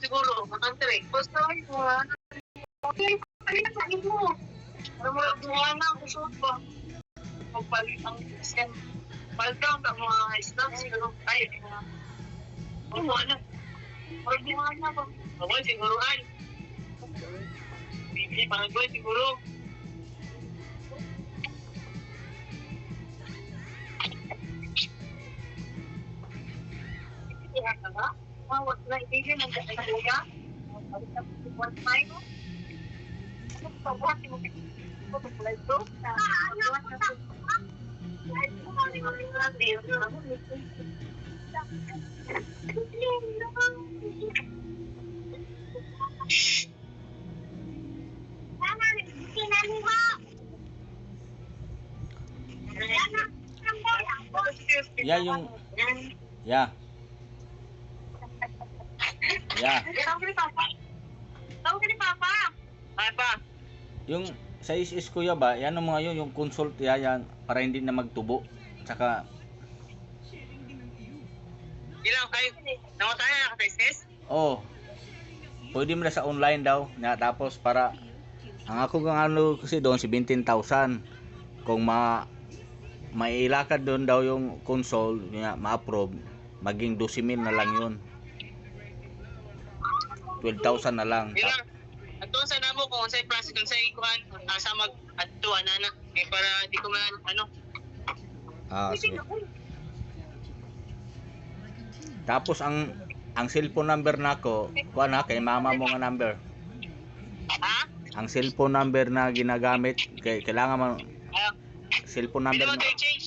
siguro, makantre. Basta mo, okay, palit sa mo. Ano mo, buwan na, kusot pa. Magpalit ang iskan. Paldown ang mga snacks, siguro, ay, buwan na. Buwan na ba? Buwan, siguro, ay. Bibili, parang buwan, siguro. Kaya ka ba? Wag na ibigay ng kaya. One time. Pagbuhat mo ito. Ya yung ya. Ya. Tawag ni Papa. Ay pa. Yung sa is kuya ba, yan ang mga yung consult yan para hindi na magtubo. Tsaka Ilang kayo? Namatay na ka sis? oh, pwede mo na sa online daw. Na tapos para ang ako ng ano kasi doon 17,000. Kung mailakad doon daw yung console, ma-approve, maging 12,000 na lang yun. 12,000 na lang. Ilang? Atong sa namo kung unsay process kung sa ikuan asa mag adtuan ana kay para di ko man ano. Sige. Tapos ang cellphone number nako, kuha na kay mama mo nga number. Ha? Ang cellphone number na ginagamit kailangan mo cellphone number Pwede mo mo. to i-change,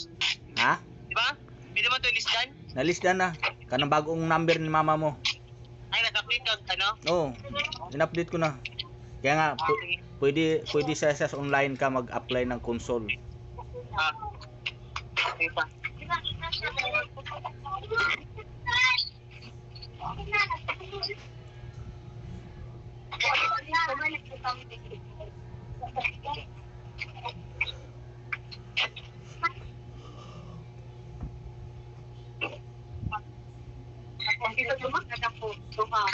Ha? di ba? Pwede mo to i-listan? Nalisdan na. Kanang bagong number ni mama mo. Ay nag-update ka ano? Oo. In-update ko na. Kaya nga pwede sa online ka mag-apply ng console. Ah. Okay pa. Kita cuma ada foto, ha.